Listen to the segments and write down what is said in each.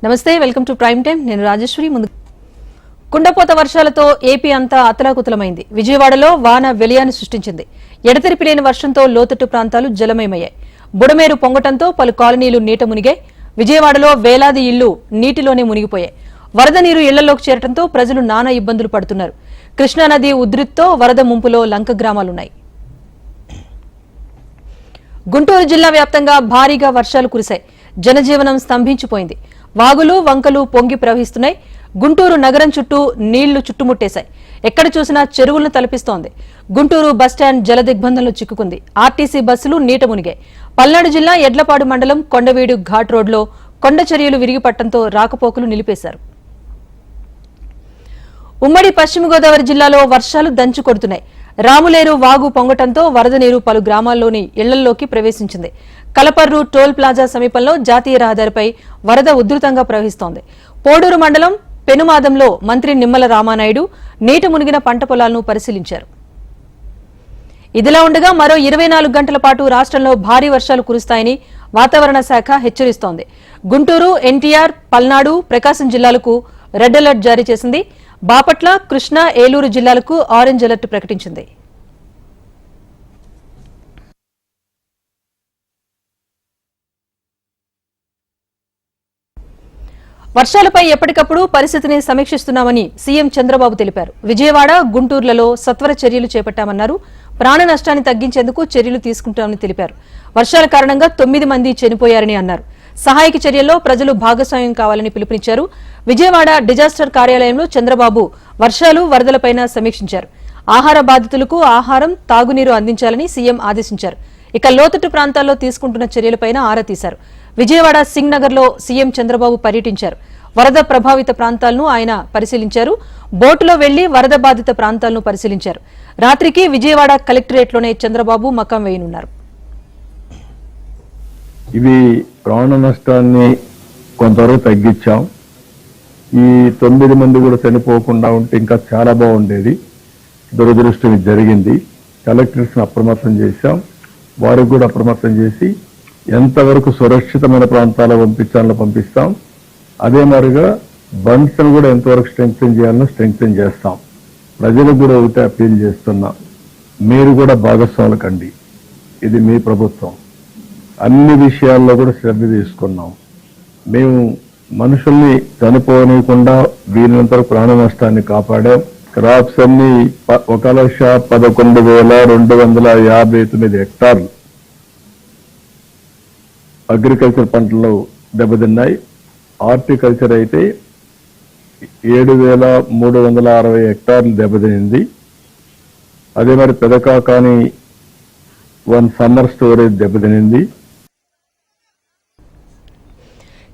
నమస్తే, welcome to prime time. నేను రాజేశ్వరి. ముందు కుండపోత వర్షాలతో ఏపీ అంతా అతలాకుతలమైంది. విజయవాడలో వాన వెలియాన్ని సృష్టించింది. ఎడతెరిపి లేని వర్షంతో లోతట్టు ప్రాంతాలు జలమయమయ్యాయి. బుడమేరు పొంగటంతో పలు కాలనీలు నీట మునిగాయి. విజయవాడలో వేలాది ఇళ్లు నీటిలోనే మునిగిపోయాయి. వరద నీరు ఇళ్లలోకి చేరడంతో ప్రజలు నానా ఇబ్బందులు పడుతున్నారు. కృష్ణానది ఉధృతితో వరద ముంపులో లంక గ్రామాలున్నాయి. గుంటూరు జిల్లా వ్యాప్తంగా భారీగా వర్షాలు కురిశాయి. జనజీవనం స్తంభించిపోయింది. వాగులు వంకలు పొంగి ప్రవహిస్తున్నాయి. గుంటూరు నగరం చుట్టూ నీళ్లు చుట్టుముట్టేశాయి. ఎక్కడ చూసినా చెరువులను తలపిస్తోంది. గుంటూరు బస్టాండ్ జలదిగ్బంధంలో చిక్కుకుంది. ఆర్టీసీ బస్సులు నీట మునిగాయి. పల్నాడు జిల్లా ఎడ్లపాడు మండలం కొండవీడు ఘాట్ రోడ్లో కొండ చర్యలు విరిగిపట్టడంతో రాకపోకలు నిలిపేశారు. ఉమ్మడి పశ్చిమ గోదావరి జిల్లాలో వర్షాలు దంచు కొడుతున్నాయి. రాములేరు వాగు పొంగటంతో వరద నీరు పలు గ్రామాల్లోని ఇళ్లల్లోకి ప్రవేశించింది. కలపర్రు టోల్ ప్లాజా సమీపంలో జాతీయ రహదారిపై వరద ఉధృతంగా ప్రవహిస్తోంది. పోడూరు మండలం పెనుమాదంలో మంత్రి నిమ్మల రామానాయుడు నీట మునిగిన పంట పొలాలను పరిశీలించారు. ఇదిలా ఉండగా మరో 24 గంటల పాటు రాష్ట్రంలో భారీ వర్షాలు కురుస్తాయని వాతావరణ శాఖ హెచ్చరిస్తోంది. గుంటూరు, ఎన్టీఆర్, పల్నాడు, ప్రకాశం జిల్లాలకు రెడ్ అలర్ట్ జారీ చేసింది. బాపట్ల, కృష్ణా, ఏలూరు జిల్లాలకు ఆరెంజ్ అలర్ట్ ప్రకటించింది. వర్షాలపై ఎప్పటికప్పుడు పరిస్థితిని సమీక్షిస్తున్నామని సీఎం చంద్రబాబు తెలిపారు. విజయవాడ, గుంటూరులలో సత్వర చర్యలు చేపట్టామన్నారు. ప్రాణ నష్టాన్ని తగ్గించేందుకు చర్యలు తీసుకుంటామని తెలిపారు. వర్షాల కారణంగా 9 మంది చనిపోయారని అన్నారు. సహాయక చర్యల్లో ప్రజలు భాగస్వామ్యం కావాలని పిలుపునిచ్చారు. విజయవాడ డిజాస్టర్ కార్యాలయంలో చంద్రబాబు వర్షాలు, వరదలపైన సమీక్షించారు. ఆహార బాధితులకు ఆహారం, తాగునీరు అందించాలని సీఎం ఆదేశించారు. ఇక లోతట్టు ప్రాంతాల్లో తీసుకుంటున్న చర్యలపైన ఆరా తీశారు. విజయవాడ సింగ్ నగర్ లో సీఎం చంద్రబాబు పర్యటించారు. వరద ప్రభావిత ప్రాంతాలను ఆయన పరిశీలించారు. బోటులో వెళ్లి వరద బాధిత ప్రాంతాలను పరిశీలించారు. రాత్రికి విజయవాడ కలెక్టరేట్లోనే చంద్రబాబు మకాం వేయనున్నారు. ఇవి ప్రాణ నష్టాన్ని కొంతవరకు తగ్గించాం. ఈ 9 మంది కూడా చనిపోకుండా ఉంటే ఇంకా చాలా బాగుండేది. దురదృష్టం జరిగింది. కలెక్టర్స్ అప్రమత్తం చేశాం. వారికి కూడా అప్రమత్తం చేసి ఎంతవరకు సురక్షితమైన ప్రాంతాలకు పంపించాలో పంపిస్తాం. అదే మాదిరిగా బండ్స్ కూడా ఎంతవరకు స్ట్రెంగ్తెన్ చేయాలో స్ట్రెంగ్తెన్ చేస్తాం. ప్రజలకు కూడా ఒకటే అప్పీల్ చేస్తున్నా, మీరు కూడా భాగస్వాములు కండి. ఇది మీ ప్రభుత్వం. అన్ని విషయాల్లో కూడా శ్రద్ధ తీసుకున్నాం. మేము మనుషుల్ని చనిపోనీయకుండా వీరినంత ప్రాణ నష్టాన్ని కాపాడాం. క్రాప్స్ అన్ని 1,11,259 హెక్టార్లు అగ్రికల్చర్ పంటలు దెబ్బతిన్నాయి. హార్టికల్చర్ అయితే 7,360 హెక్టార్లు దెబ్బతినింది. అదే మరి పెదకాకాని 1 సమ్మర్ స్టోరేజ్ దెబ్బతినింది.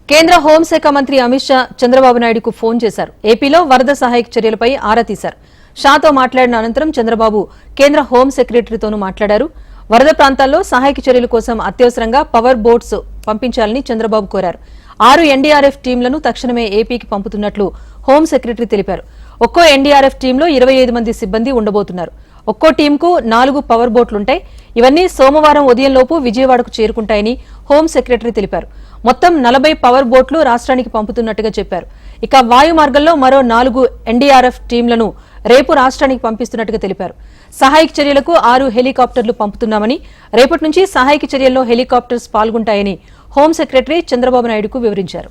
కేంద్ర హోంశాఖ మంత్రి అమిత్ షా చంద్రబాబు నాయుడుకు ఫోన్ చేశారు. ఏపీలో వరద సహాయక చర్యలపై ఆరా తీశారు. షాతో మాట్లాడిన అనంతరం చంద్రబాబు కేంద్ర హోం సెక్రటరీతోనూ మాట్లాడారు. వరద ప్రాంతాల్లో సహాయక చర్యల కోసం అత్యవసరంగా పవర్ బోట్స్ పంపించాలని చంద్రబాబు కోరారు. 6 ఎన్డీఆర్ఎఫ్ టీంలను తక్షణమే ఏపీకి పంపుతున్నట్లు హోం సెక్రటరీ తెలిపారు. ఒక్కో ఎన్డీఆర్ఎఫ్ టీంలో 25 మంది సిబ్బంది ఉండబోతున్నారు. ఒక్కో టీంకు 4 పవర్ బోట్లుంటాయి. ఇవన్నీ సోమవారం ఉదయంలోపు విజయవాడకు చేరుకుంటాయని హోం సెక్రటరీ తెలిపారు. మొత్తం 40 పవర్ బోట్లు రాష్ట్రానికి పంపుతున్నట్టుగా చెప్పారు. ఇక వాయు మార్గంలో మరో 4 ఎన్డీఆర్ఎఫ్ టీంలను రేపు రాష్ట్రానికి పంపిస్తున్నట్టుగా తెలిపారు. సహాయక చర్యలకు 6 హెలికాప్టర్లు పంపుతున్నామని, రేపటి నుంచి సహాయక చర్యల్లో హెలికాప్టర్స్ పాల్గొంటాయని హోం సెక్రటరీ చంద్రబాబు నాయుడుకు వివరించారు.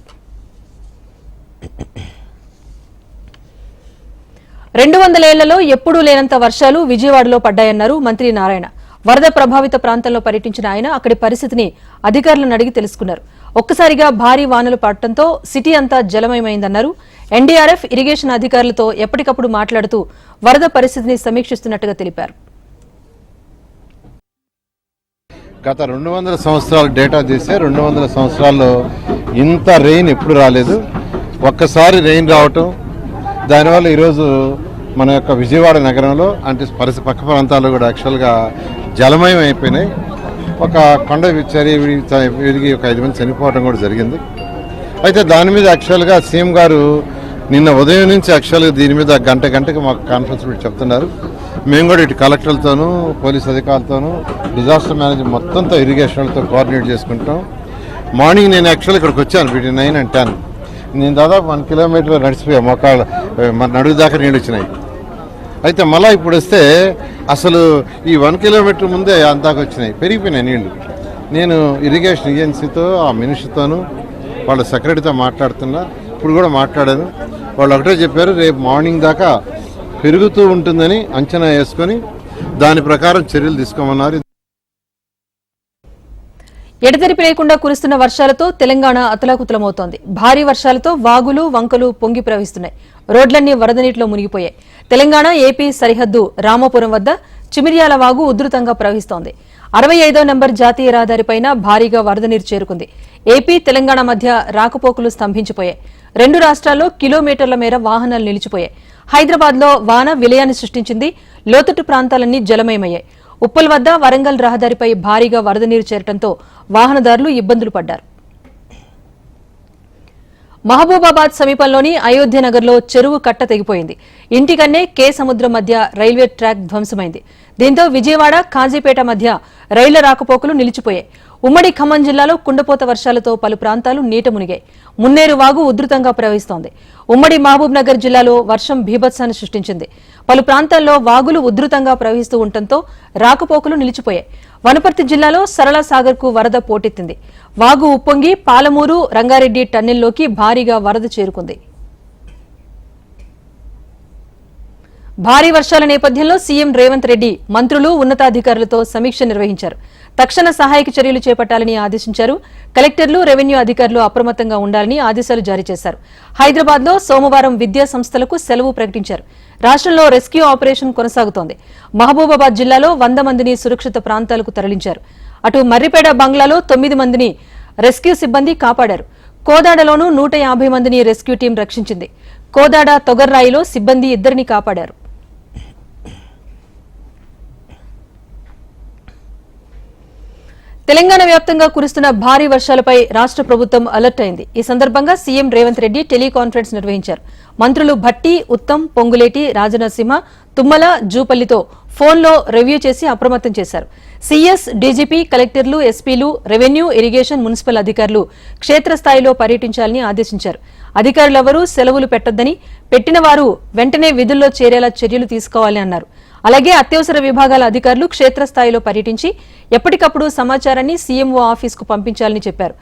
200 ఏళ్లలో ఎప్పుడూ లేనంత వర్షాలు విజయవాడలో పడ్డాయన్నారు మంత్రి నారాయణ. వరద ప్రభావిత ప్రాంతంలో పర్యటించిన ఆయన అక్కడి పరిస్థితిని అధికారులను అడిగి తెలుసుకున్నారు. ఒక్కసారిగా భారీ వానలు పడటంతో సిటీ అంతా జలమయమైందన్నారు. ఎన్డీఆర్ఎఫ్, ఇరిగేషన్ అధికారులతో ఎప్పటికప్పుడు మాట్లాడుతూ వరద పరిస్థితిని సమీక్షిస్తున్నట్టుగా తెలిపారు. గత 200 సంవత్సరాల డేటా తీస్తే 200 సంవత్సరాల్లో ఇంత రెయిన్ ఎప్పుడు రాలేదు. ఒక్కసారి రెయిన్ రావటం, దానివల్ల ఈరోజు మన యొక్క విజయవాడ నగరంలో అంటే పక్క ప్రాంతాల్లో కూడా యాక్చువల్గా జలమయం అయిపోయినాయి. ఒక కొండ చర్య విరిగి ఒక 5 మంది చనిపోవడం కూడా జరిగింది. అయితే దాని మీద యాక్చువల్గా సీఎం గారు నిన్న ఉదయం నుంచి యాక్చువల్గా దీని మీద గంటకి మాకు కాన్ఫరెన్స్ పెట్టి చెప్తున్నారు. మేము కూడా ఇటు కలెక్టర్లతోనూ, పోలీస్ అధికారులతోనూ, డిజాస్టర్ మేనేజర్ మొత్తంతో ఇరిగేషన్లతో కోఆర్డినేట్ చేసుకుంటాం. మార్నింగ్ నేను యాక్చువల్ ఇక్కడికి వచ్చాను 9 and 10. నేను దాదాపు 1 కిలోమీటర్ నడిచిపోయా, మొక్కలు మన నడుగు దాకా నీళ్ళు వచ్చినాయి. అయితే మళ్ళీ ఇప్పుడు వస్తే అసలు ఈ 1 కిలోమీటర్ ముందే అంతాకు వచ్చినాయి, పెరిగిపోయినాయి నీళ్లు. నేను ఇరిగేషన్ ఏజెన్సీతో ఆ మినిస్టర్తోనూ వాళ్ళ సెక్రటరీతో మాట్లాడుతున్నా, ఇప్పుడు కూడా మాట్లాడాను. వాళ్ళు ఒకటే చెప్పారు, రేపు మార్నింగ్ దాకా పెరుగుతూ ఉంటుందని అంచనా వేసుకొని దాని ప్రకారం చర్యలు తీసుకోమన్నారు. ఎడతెరిపి లేకుండా కురుస్తున్న వర్షాలతో తెలంగాణ అతలాకుతలమవుతోంది. భారీ వర్షాలతో వాగులు వంకలు పొంగి ప్రవహిస్తున్నాయి. రోడ్లన్నీ వరద నీటిలో మునిగిపోయాయి. తెలంగాణ ఏపీ సరిహద్దు రామాపురం వద్ద చిమిర్యాల వాగు ఉధృతంగా ప్రవహిస్తోంది. 65వ నెంబర్ జాతీయ రహదారిపైన భారీగా వరద నీరు చేరుకుంది. ఏపీ తెలంగాణ మధ్య రాకపోకలు స్తంభించిపోయాయి. 2 రాష్ట్రాల్లో కిలోమీటర్ల మేర వాహనాలు నిలిచిపోయాయి. హైదరాబాద్ లో వాన విలయాన్ని సృష్టించింది. లోతట్టు ప్రాంతాలన్నీ జలమయమయ్యాయి. ఉప్పల్ వద్ద వరంగల్ రహదారిపై భారీగా వరద నీరు చేరడంతో వాహనదారులు ఇబ్బందులు పడ్డారు. మహబూబాబాద్ సమీపంలోని అయోధ్యనగర్లో చెరువు కట్ట తెగిపోయింది. ఇంటికన్నే కే సముద్రం మధ్య రైల్వే ట్రాక్ ధ్వంసమైంది. దీంతో విజయవాడ కాజీపేట మధ్య రైళ్ల రాకపోకలు నిలిచిపోయాయి. ఉమ్మడి ఖమ్మం జిల్లాలో కుండపోత వర్షాలతో పలు ప్రాంతాలు నీట మునిగాయి. మున్నేరు వాగు ఉధృతంగా ప్రవహిస్తోంది. ఉమ్మడి మహబూబ్ నగర్ జిల్లాలో వర్షం బీభత్సాన్ని సృష్టించింది. పలు ప్రాంతాల్లో వాగులు ఉధృతంగా ప్రవహిస్తూ ఉండటంతో రాకపోకలు నిలిచిపోయాయి. వనపర్తి జిల్లాలో సరళ సాగర్ కు వరద పోటెత్తింది. వాగు ఉప్పొంగి పాలమూరు రంగారెడ్డి టన్నెల్లోకి భారీగా వరద చేరుకుంది. భారీ వర్షాల నేపథ్యంలో సీఎం రేవంత్ రెడ్డి మంత్రులు ఉన్నతాధికారులతో సమీక్ష నిర్వహించారు. తక్షణ సహాయక చర్యలు చేపట్టాలని ఆదేశించారు. కలెక్టర్లు రెవెన్యూ అధికారులు అప్రమత్తంగా ఉండాలని ఆదేశాలు జారీ చేశారు. హైదరాబాద్ లో సోమవారం విద్యా సంస్థలకు సెలవు ప్రకటించారు. రాష్ట్రంలో రెస్క్యూ ఆపరేషన్ కొనసాగుతోంది. మహబూబాబాద్ జిల్లాలో 100 మందిని సురక్షిత ప్రాంతాలకు తరలించారు. అటు మర్రిపేట బంగ్లాలో 9 మందిని రెస్క్యూ సిబ్బంది కాపాడారు. కోదాడలోనూ 150 మందిని రెస్క్యూ టీం రక్షించింది. కోదాడ తొగర్రాయిలో సిబ్బంది 2 కాపాడారు. తెలంగాణ వ్యాప్తంగా కురుస్తున్న భారీ వర్షాలపై రాష్ట్ర ప్రభుత్వం అలర్ట్ అయింది. ఈ సందర్భంగా సీఎం రేవంత్ రెడ్డి టెలికాన్ఫరెన్స్ నిర్వహించారు. మంత్రులు భట్టి, ఉత్తమ్, పొంగులేటి, రాజనరసింహ, తుమ్మల, జూపల్లితో ఫోన్లో రివ్యూ చేసి అప్రమత్తం చేశారు. సీఎస్, డీజీపీ, కలెక్టర్లు, ఎస్పీలు, రెవెన్యూ, ఇరిగేషన్, మున్సిపల్ అధికారులు క్షేత్రస్థాయిలో పర్యటించాలని ఆదేశించారు. అధికారులెవరూ సెలవులు పెట్టొద్దని, పెట్టిన వారు వెంటనే విధుల్లో చేరేలా చర్యలు తీసుకోవాలని అన్నారు. అలాగే అత్యవసర విభాగాల అధికారులు క్షేత్రస్థాయిలో పర్యటించి ఎప్పటికప్పుడు సమాచారాన్ని సీఎంఓ ఆఫీసుకు పంపించాలని చెప్పారు.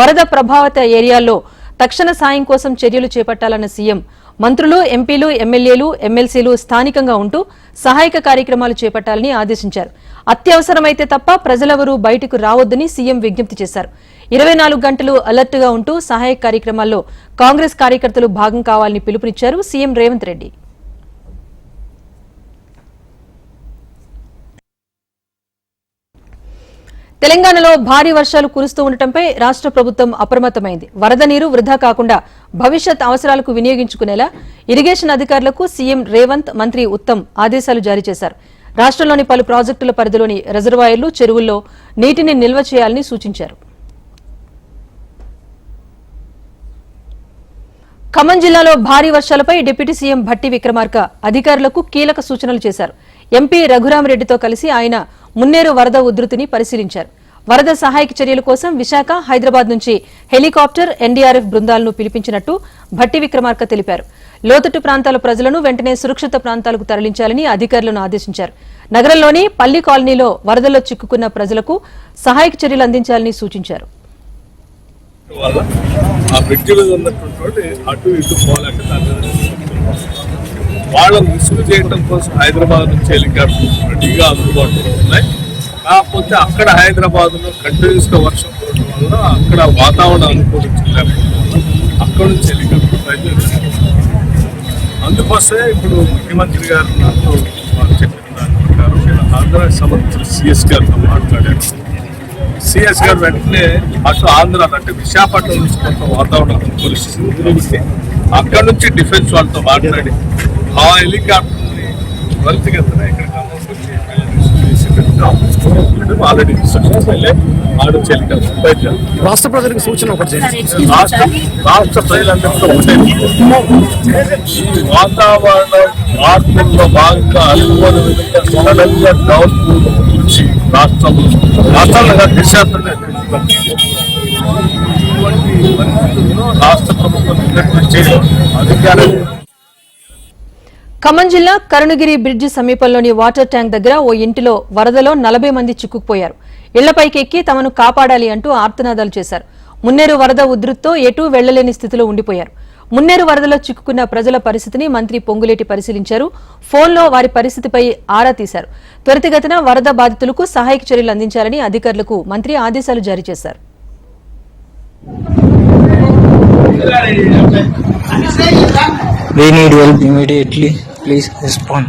వరద ప్రభావిత ఏరియాల్లో తక్షణ సాయం కోసం చర్యలు చేపట్టాలన్న సీఎం మంత్రులు, ఎంపీలు, ఎమ్మెల్యేలు, ఎమ్మెల్సీలు స్థానికంగా ఉంటూ సహాయక కార్యక్రమాలు చేపట్టాలని ఆదేశించారు. అత్యవసరమైతే తప్ప ప్రజలెవరూ బయటకు రావద్దని సీఎం విజ్ఞప్తి చేశారు. 24 గంటలు అలర్ట్గా ఉంటూ సహాయక కార్యక్రమాల్లో కాంగ్రెస్ కార్యకర్తలు భాగం కావాలని పిలుపునిచ్చారు సీఎం రేవంత్ రెడ్డి. తెలంగాణలో భారీ వర్షాలు కురుస్తూ ఉండటంపై రాష్ట్ర ప్రభుత్వం అప్రమత్తమైంది. వరద నీరు వృధా కాకుండా భవిష్యత్ అవసరాలకు వినియోగించుకునేలా ఇరిగేషన్ అధికారులకు సీఎం రేవంత్, మంత్రి ఉత్తమ్ ఆదేశాలు జారీ చేశారు. రాష్ట్రంలోని పలు ప్రాజెక్టుల పరిధిలోని రిజర్వాయర్లు, చెరువుల్లో నీటిని నిల్వ చేయాలని సూచించారు. ఖమ్మం జిల్లాలో భారీ వర్షాలపై డిప్యూటీ సీఎం భట్టి విక్రమార్క అధికారులకు కీలక సూచనలు చేశారు. ఎంపీ రఘురామరెడ్డితో కలిసి ఆయన మున్నేరు వరద ఉధృతిని పరిశీలించారు. వరద సహాయక చర్యల కోసం విశాఖ, హైదరాబాద్ నుంచి హెలికాప్టర్, ఎన్డీఆర్ఎఫ్ బృందాలను పిలిపించినట్టు భట్టి విక్రమార్క తెలిపారు. లోతట్టు ప్రాంతాల ప్రజలను వెంటనే సురక్షిత ప్రాంతాలకు తరలించాలని అధికారులను ఆదేశించారు. నగరంలోని పల్లి కాలనీలో వరదల్లో చిక్కుకున్న ప్రజలకు సహాయక చర్యలు అందించాలని సూచించారు. వాళ్ళని రిసీవ్ చేయడం కోసం హైదరాబాద్ నుంచి హెలికాప్టర్స్ రెడీగా అందుబాటులో ఉన్నాయి. కాకపోతే అక్కడ హైదరాబాద్లో కంటిన్యూస్గా వర్షం పడడం వల్ల అక్కడ వాతావరణం అనుకూలించలేకపోతుంది. అక్కడ నుంచి హెలికాప్టర్ బయలుదేరి అందుకోసమే ఇప్పుడు ముఖ్యమంత్రి గారు నాతో చెప్పిన దాని ప్రకారం నేను ఆంధ్రాకి సంబంధించిన సిఎస్ గారితో మాట్లాడాను. సిఎస్ గారు వెంటనే అటు ఆంధ్ర అంటే విశాఖపట్నం నుంచి కొంత వాతావరణం అనుకూలిస్తుంది. అక్కడ నుంచి డిఫెన్స్ వాళ్ళతో మాట్లాడి ఆ హెలికాప్టర్ని త్వరితగతిన ఇక్కడ ఆల్రెడీ రాష్ట్ర ప్రజలకు సూచన ఒకటి రాష్ట్ర ప్రజలందరితో ఉంటాయి. ఈ వాతావరణ మార్పుల్లో భాగంగా అనుకోని విధంగా సడన్గా డౌన్ఫుల్ నుంచి రాష్ట్రంలో దిశాంతరంగా పరిస్థితుల్లో రాష్ట్ర ప్రభుత్వం ఉన్నటువంటి అధికారులు. ఖమ్మం జిల్లా కరుణగిరి బ్రిడ్జి సమీపంలోని వాటర్ ట్యాంక్ దగ్గర ఓ ఇంటిలో వరదలో 40 మంది చిక్కుకుపోయారు. ఇళ్లపైకి ఎక్కి తమను కాపాడాలి అంటూ ఆర్తనాదాలు చేశారు. మున్నేరు వరద ఉధృతితో ఎటూ వెళ్లలేని స్థితిలో ఉండిపోయారు. మున్నేరు వరదలో చిక్కుకున్న ప్రజల పరిస్థితిని మంత్రి పొంగులేటి పరిశీలించారు. ఫోన్లో వారి పరిస్థితిపై ఆరా తీశారు. త్వరితగతిన వరద బాధితులకు సహాయక చర్యలు అందించాలని అధికారులకు మంత్రి ఆదేశాలు జారీ చేశారు. We need help immediately. Please respond.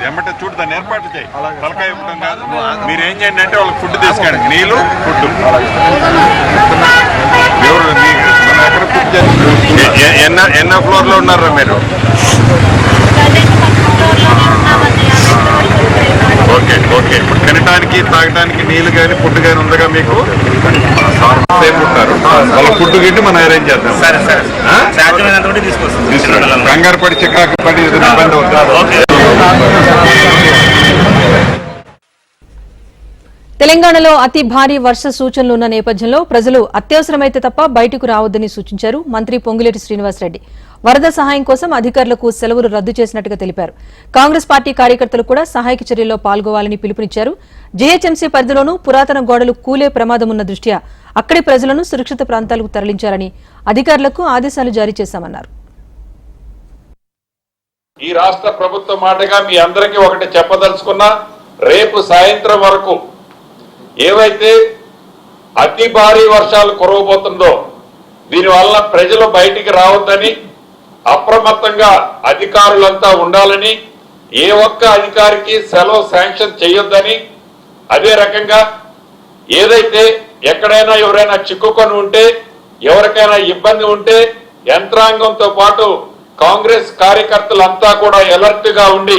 ఏమంటే చూడు దాన్ని ఏర్పాటు చేయి. తలకాయ ఇవ్వడం కాదు, మీరేం చేయండి అంటే వాళ్ళకి ఫుడ్ తీసుకెళ్ళండి, నీళ్ళు ఫుడ్. ఎవరు మన ఎక్కడ ఫుడ్ ఎన్నో ఫ్లోర్ లో ఉన్నారా మీరు? Okay okay. ఇప్పుడు తినడానికి తాగడానికి నీళ్లు కానీ ఫుడ్ కానీ ఉందిగా మీకు? సేపు ఉంటారు, వాళ్ళ ఫుడ్ గిట్టి మనం అరేంజ్ చేద్దాం. తీసుకురండి. కంగారు పడి చికాకు పడి ఇబ్బంది అవుతుంది. తెలంగాణలో అతి భారీ వర్ష సూచనలు ఉన్న నేపథ్యంలో ప్రజలు అత్యవసరమైతే తప్ప బయటకు రావద్దని సూచించారు మంత్రి పొంగులేటి శ్రీనివాసరెడ్డి. వరద సహాయం కోసం అధికారులకు సెలవులు రద్దు చేసినట్టుగా తెలిపారు. కాంగ్రెస్ పార్టీ కార్యకర్తలు కూడా సహాయక చర్యల్లో పాల్గొవాలని పిలుపునిచ్చారు. జీహెచ్ఎంసీ పరిధిలోనూ పురాతన గోడలు కూలే ప్రమాదమున్న దృష్ట్యా అక్కడి ప్రజలను సురక్షిత ప్రాంతాలకు తరలించాలని అధికారులకు ఆదేశాలు జారీ చేశామన్నారు. ఈ రాష్ట్ర ప్రభుత్వం మాటగా మీ అందరికీ ఒకటి చెప్పదలుచుకున్నా, రేపు సాయంత్రం వరకు ఏవైతే అతి భారీ వర్షాలు కురవబోతుందో దీనివల్ల ప్రజలు బయటికి రావద్దని, అప్రమత్తంగా అధికారులంతా ఉండాలని, ఏ ఒక్క అధికారికి సెలవు శాంక్షన్ చేయొద్దని, అదే రకంగా ఏదైతే ఎక్కడైనా ఎవరైనా చిక్కుకొని ఉంటే, ఎవరికైనా ఇబ్బంది ఉంటే యంత్రాంగంతో పాటు కాంగ్రెస్ కార్యకర్తలంతా కూడా అలర్ట్ గా ఉండి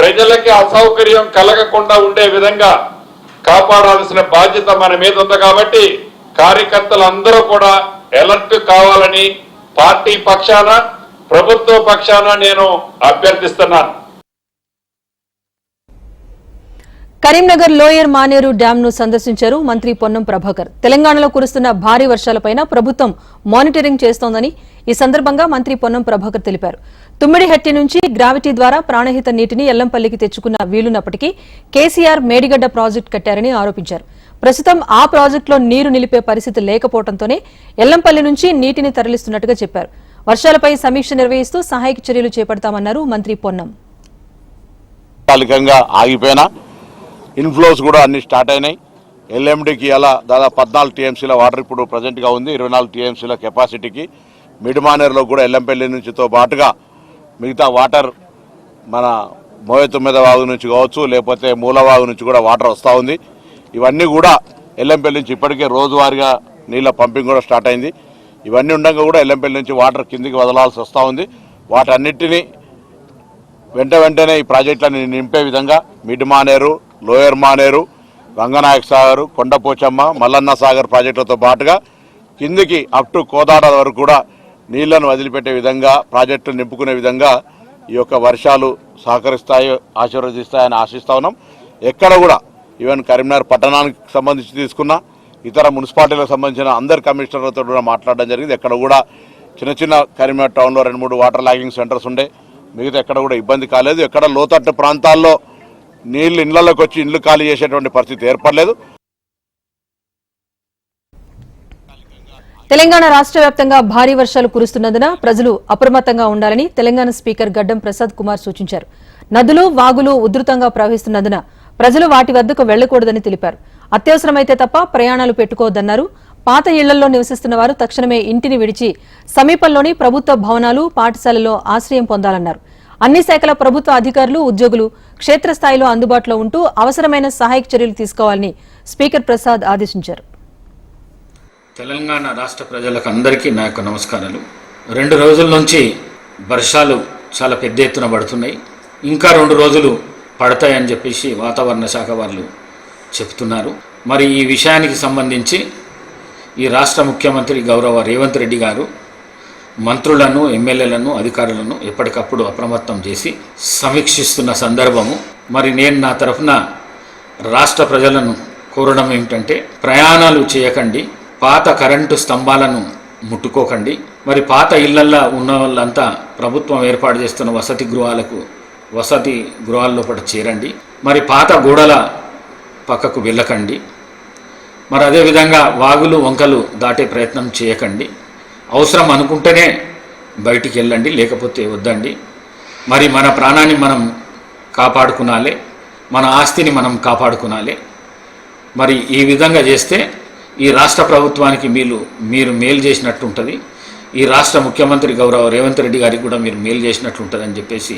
ప్రజలకి అసౌకర్యం కలగకుండా ఉండే విధంగా కాపాడాల్సిన బాధ్యత మన మీద ఉంది. కాబట్టి కార్యకర్తలందరూ కూడా అలర్ట్ కావాలని పార్టీ పక్షాన, ప్రభుత్వ పక్షాన నేను అభ్యర్థిస్తున్నాను. కరీంనగర్ లోయర్ మానేరు డ్యాం ను సందర్శించారు మంత్రి పొన్నం ప్రభాకర్. తెలంగాణలో కురుస్తున్న భారీ వర్షాలపైన ప్రభుత్వం మానిటరింగ్ చేస్తోందని ఈ సందర్భంగా మంత్రి పొన్నం ప్రభాకర్ తెలిపారు. తుమ్మిడిహట్టి నుంచి గ్రావిటీ ద్వారా ప్రాణహిత నీటిని ఎల్లంపల్లికి తెచ్చుకున్న వీలున్నప్పటికీ కేసీఆర్ మేడిగడ్డ ప్రాజెక్టు కట్టారని ఆరోపించారు. ప్రస్తుతం ఆ ప్రాజెక్టులో నీరు నిలిపే పరిస్థితి లేకపోవడంతోనే ఎల్లంపల్లి నుంచి నీటిని తరలిస్తున్నట్టుగా చెప్పారు. వర్షాలపై సమీక్ష నిర్వహిస్తూ సహాయక చర్యలు చేపడతామన్నారు మంత్రి పొన్నం. ఆగిపోయినా ఇన్ఫ్లోస్ కూడా అన్ని స్టార్ట్ అయినాయి. ఎల్ఎండికి అలా దాదాపు 14 టీఎంసీల వాటర్ ఇప్పుడు ప్రజెంట్గా ఉంది. 24 టీఎంసీల కెపాసిటీకి మిడ్మానేరులో కూడా ఎల్లంపల్లి నుంచితో పాటుగా మిగతా వాటర్ మన మోయతుమ్మెద వాగు నుంచి కావచ్చు, లేకపోతే మూలవాగు నుంచి కూడా వాటర్ వస్తూ ఉంది. ఇవన్నీ కూడా ఎల్లంపల్లి నుంచి ఇప్పటికే రోజువారీగా నీళ్ళ పంపింగ్ కూడా స్టార్ట్ అయింది. ఇవన్నీ ఉండగా కూడా ఎల్లంపల్లి నుంచి వాటర్ కిందికి వదలాల్సి వస్తూ ఉంది. వాటన్నిటినీ వెంటనే ఈ ప్రాజెక్టులను నింపే విధంగా మిడ్మానేరు, లోయర్ మానేరు, గంగనాయక సాగర్, కొండపోచమ్మ, మల్లన్న సాగర్ ప్రాజెక్టులతో పాటుగా కిందికి అప్ టు కోదాడ వరకు కూడా నీళ్లను వదిలిపెట్టే విధంగా, ప్రాజెక్టులు నింపుకునే విధంగా ఈ యొక్క వర్షాలు సహకరిస్తాయి, ఆశీర్వదిస్తాయని ఆశిస్తా ఉన్నాం. ఎక్కడ కూడా ఈవెన్ కరీంనగర్ పట్టణానికి సంబంధించి తీసుకున్న ఇతర మున్సిపాలిటీలకు సంబంధించిన అందరు కమిషనర్లతో కూడా మాట్లాడడం జరిగింది. ఎక్కడ కూడా చిన్న కరీంనగర్ టౌన్లో 2-3 వాటర్ లాగింగ్ సెంటర్స్ ఉండే, మిగతా ఎక్కడ కూడా ఇబ్బంది కాలేదు. ఎక్కడ లోతట్టు ప్రాంతాల్లో నీళ్లు ఇళ్లలోకి వచ్చి ఇండ్లు ఖాళీ చేసేటువంటి పరిస్థితి ఏర్పడలేదు. తెలంగాణ రాష్ట్ర వ్యాప్తంగా భారీ వర్షాలు కురుస్తున్నందున ప్రజలు అప్రమత్తంగా ఉండాలని తెలంగాణ స్పీకర్ గడ్డం ప్రసాద్ కుమార్ సూచించారు. నదులు, వాగులు ఉధృతంగా ప్రవహిస్తున్నందున ప్రజలు వాటి వద్దకు వెళ్లకూడదని తెలిపారు. అత్యవసరమైతే తప్ప ప్రయాణాలు పెట్టుకోవద్దన్నారు. పాత ఇళ్లలో నివసిస్తున్న వారు తక్షణమే ఇంటిని విడిచి సమీపంలోని ప్రభుత్వ భవనాలు, పాఠశాలల్లో ఆశ్రయం పొందాలన్నారు. అన్ని శాఖల ప్రభుత్వ అధికారులు, ఉద్యోగులు క్షేత్రస్థాయిలో అందుబాటులో ఉంటూ అవసరమైన సహాయక చర్యలు తీసుకోవాలని స్పీకర్ ప్రసాద్ ఆదేశించారు. తెలంగాణ రాష్ట్ర ప్రజలకు అందరికీ నా యొక్క నమస్కారాలు. 2 రోజుల నుంచి వర్షాలు చాలా పెద్ద ఎత్తున పడుతున్నాయి. ఇంకా 2 రోజులు పడతాయని చెప్పేసి వాతావరణ శాఖ వాళ్ళు చెప్తున్నారు. మరి ఈ విషయానికి సంబంధించి ఈ రాష్ట్ర ముఖ్యమంత్రి గౌరవ రేవంత్ రెడ్డి గారు మంత్రులను, ఎమ్మెల్యేలను, అధికారులను ఎప్పటికప్పుడు అప్రమత్తం చేసి సమీక్షిస్తున్న సందర్భము. మరి నేను నా తరఫున రాష్ట్ర ప్రజలను కోరడం ఏమిటంటే, ప్రయాణాలు చేయకండి, పాత కరెంటు స్తంభాలను ముట్టుకోకండి. మరి పాత ఇళ్లల్లో ఉన్న వాళ్ళంతా ప్రభుత్వం ఏర్పాటు చేస్తున్న వసతి గృహాల్లో పాటు చేరండి. మరి పాత గోడల పక్కకు వెళ్ళకండి. మరి అదేవిధంగా వాగులు, వంకలు దాటే ప్రయత్నం చేయకండి. అవసరం అనుకుంటేనే బయటికి వెళ్ళండి, లేకపోతే వద్దండి. మరి మన ప్రాణాన్ని మనం కాపాడుకునాలి, మన ఆస్తిని మనం కాపాడుకునాలి. మరి ఈ విధంగా చేస్తే ఈ రాష్ట్ర ప్రభుత్వానికి మీరు మేలు చేసినట్టు ఉంటుంది. ఈ రాష్ట్ర ముఖ్యమంత్రి గౌరవ రేవంత్ రెడ్డి గారికి కూడా మీరు మేలు చేసినట్టు ఉంటుందని చెప్పేసి.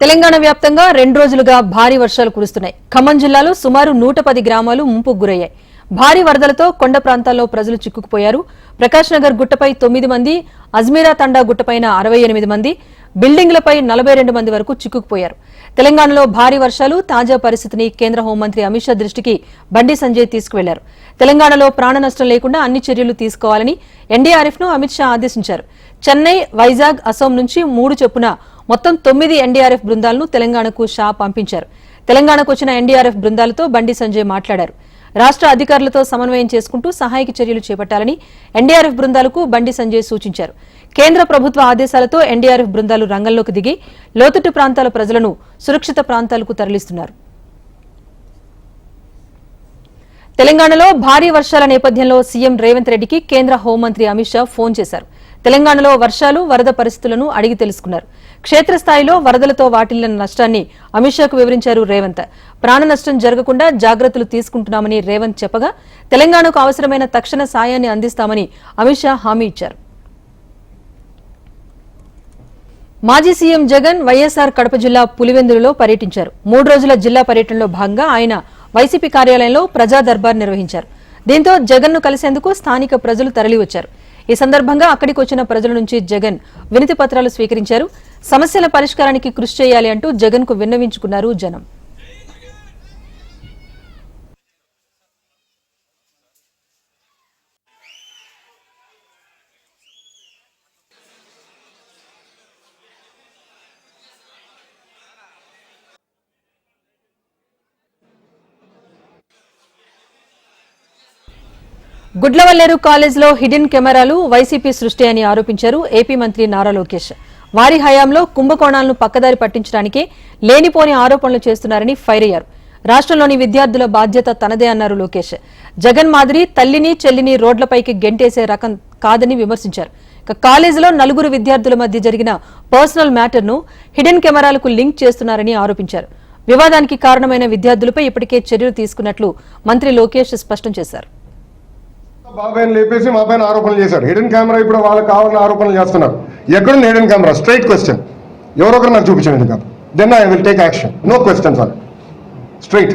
తెలంగాణ వ్యాప్తంగా 2 రోజులుగా భారీ వర్షాలు కురుస్తున్నాయి. ఖమ్మం జిల్లాలో సుమారు 110 గ్రామాలు ముంపుకు గురయ్యాయి. భారీ వరదలతో కొండ ప్రాంతాల్లో ప్రజలు చిక్కుకుపోయారు. ప్రకాష్ నగర్ గుట్టపై 9 మంది, అజ్మీరా తండా గుట్టపైన 68 మంది, బిల్డింగ్లపై 42 మంది వరకు చిక్కుకుపోయారు. తెలంగాణలో భారీ వర్షాలు, తాజా పరిస్థితిని కేంద్ర హోంమంత్రి అమిత్ షా దృష్టికి బండి సంజయ్ తీసుకువెళ్లారు. తెలంగాణలో ప్రాణ నష్టం లేకుండా అన్ని చర్యలు తీసుకోవాలని ఎన్డీఆర్ఎఫ్ ను అమిత్ షా ఆదేశించారు. చెన్నై, వైజాగ్, అసోం నుంచి 3 చొప్పున మొత్తం 9 ఎన్డీఆర్ఎఫ్ బృందాలను తెలంగాణకు షా పంపించారు. తెలంగాణకు వచ్చిన ఎన్డీఆర్ఎఫ్ బృందాలతో బండి సంజయ్ మాట్లాడారు. రాష్ట్ర అధికారులతో సమన్వయం చేసుకుంటూ సహాయక చర్యలు చేపట్టాలని ఎన్డీఆర్ఎఫ్ బృందాలకు బండి సంజయ్ సూచించారు. కేంద్ర ప్రభుత్వ ఆదేశాలతో ఎన్డీఆర్ఎఫ్ బృందాలు రంగంలోకి దిగి లోతట్టు ప్రాంతాల ప్రజలను సురక్షిత ప్రాంతాలకు తరలిస్తున్నారు. తెలంగాణలో భారీ వర్షాల నేపథ్యంలో సీఎం రేవంత్ రెడ్డికి కేంద్ర హోంమంత్రి అమిత్ షా ఫోన్ చేశారు. తెలంగాణలో వర్షాలు, వరద పరిస్థితులను అడిగి తెలుసుకున్నారు. క్షేత్రస్థాయిలో వరదలతో వాటిల్లిన నష్టాన్ని అమిత్ షాకు వివరించారు రేవంత్. ప్రాణ నష్టం జరగకుండా జాగ్రత్తలు తీసుకుంటున్నామని రేవంత్ చెప్పగా, తెలంగాణకు అవసరమైన తక్షణ సాయాన్ని అందిస్తామని అమిత్ షా హామీ ఇచ్చారు. మాజీ సీఎం జగన్ వైఎస్ఆర్ కడప జిల్లా పులివెందులలో పర్యటించారు. 3 రోజుల జిల్లా పర్యటనలో భాగంగా ఆయన వైసీపీ కార్యాలయంలో ప్రజా దర్బార్ నిర్వహించారు. దీంతో జగన్ ను కలిసేందుకు స్థానిక ప్రజలు తరలివచ్చారు. ఈ సందర్భంగా అక్కడికి వచ్చిన ప్రజల నుంచి జగన్ వినతి పత్రాలు స్వీకరించారు. సమస్యల పరిష్కారానికి కృషి చేయాలి అంటూ జగన్ కు విన్నవించుకున్నారు జనం. గుడ్లవల్లేరు కాలేజ్లో హిడెన్ కెమెరాలు వైసీపీ సృష్టి అని ఆరోపించారు ఏపీ మంత్రి నారా లోకేష్. వారి హయాంలో కుంభకోణాలను పక్కదారి పట్టించడానికే లేనిపోని ఆరోపణలు చేస్తున్నారని ఫైర్ అయ్యారు. రాష్ట్రంలోని విద్యార్థుల బాధ్యత తనదే అన్నారు లోకేష్. జగన్ మాదిరి తల్లిని, చెల్లిని రోడ్లపైకి గెంటేసే రకం కాదని విమర్శించారు. కాలేజీలో 4 విద్యార్థుల మధ్య జరిగిన పర్సనల్ మ్యాటర్ను హిడెన్ కెమెరాలకు లింక్ చేస్తున్నారని ఆరోపించారు. వివాదానికి కారణమైన విద్యార్థులపై ఇప్పటికే చర్యలు తీసుకున్నట్లు మంత్రి లోకేష్ స్పష్టం చేశారు. బాబాయ్ని లేపేసి మా పైన ఆరోపణలు చేశారు. హిడెన్ కెమెరా ఇప్పుడు వాళ్ళకి కావాలని ఆరోపణలు చేస్తున్నారు. ఎక్కడుంది హిడెన్ కెమెరా? Straight question. ఎవరొకరు నాకు చూపించండి కాదు. Then I will take action. No questions on straight.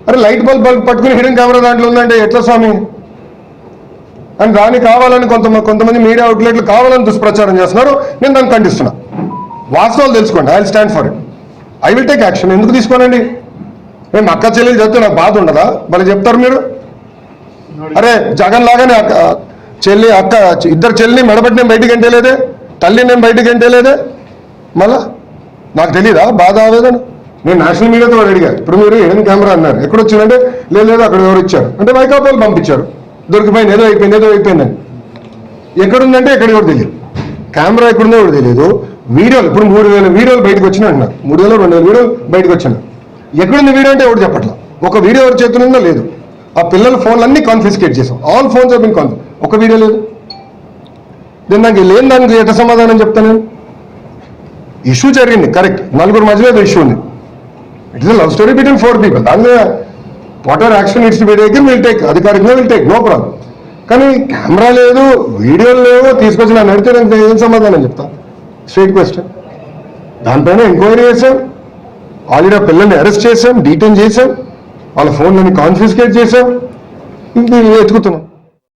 అరే లైట్ బల్బ్ పట్టుకుని హిడెన్ కెమెరా దాంట్లో ఉందంటే ఎట్లా స్వామి? అని దాన్ని కావాలని కొంతమంది మీడియా అవుట్లెట్లు కావాలని దుష్ప్రచారం చేస్తున్నారు. నేను దాన్ని ఖండిస్తున్నా. వాస్తవాలు తెలుసుకోండి. I will stand for it. I will take action. ఎందుకు తీసుకోనండి? మేము అక్క చెల్లెలు చెప్తే నాకు బాధ ఉండదా? మళ్ళీ చెప్తారు మీరు. అరే జగన్ లాగానే చెల్లి, అక్క, ఇద్దరు చెల్లిని మెడబెట్టి నేను బయటికి ఎంటేలేదే, తల్లి నేను బయటికి ఎంటేలేదే. మళ్ళా నాకు తెలీదా బాధ ఆవేదన? నేను నేషనల్ మీడియాతో అడిగాను. ఇప్పుడు మీరు హిడెన్ కెమెరా అన్నారు, ఎక్కడొచ్చిందంటే లేదు అక్కడ ఎవరు ఇచ్చారు అంటే వైకాపాలు పంపించారు. దొరికిపోయింది, ఏదో అయిపోయిందని. ఎక్కడుందంటే ఎక్కడ ఎవరు తెలియదు. కెమెరా ఎక్కడుందో ఎవరు తెలియదు. వీడియోలు ఇప్పుడు 3000 వీడియోలు బయటకు వచ్చినా అంటున్నారు. 3000 2000 వీడియోలు బయటకు వచ్చినాయి. ఎక్కడుంది వీడియో అంటే ఎవరు చెప్పట్లా. ఒక వీడియో ఎవరు చేతులుందో లేదు. ఆ పిల్లల ఫోన్లన్నీ కాన్ఫిస్కేట్ చేసాం. ఆల్ ఫోన్స్ బిన్ ఒక వీడియో లేదు. నేను నాకు లేని దానికి ఎట్లా సమాధానం చెప్తాను? ఇష్యూ జరిగింది, కరెక్ట్. 4 మధ్యలో ఏదో ఇష్యూ ఉంది. It is love story between 4 people. దాని మీద what ever action it's be taken will take. అధికారికంగా విల్ టేక్, నో ప్రాబ్లం. కానీ కెమెరా లేదు, వీడియోలు లేవు, తీసుకొచ్చి నన్ను అడిగితే నేను ఏం సమాధానం చెప్తా? Straight question. దానిపైన ఎంక్వైరీ చేసాం. ఆల్రెడీ ఆ పిల్లల్ని అరెస్ట్ చేసాం, డీటైన్ చేసాం, వాళ్ళ ఫోన్లని కాన్ఫిస్కేట్ చేసాం. ఇంక ఎత్తుకుతున్నాం.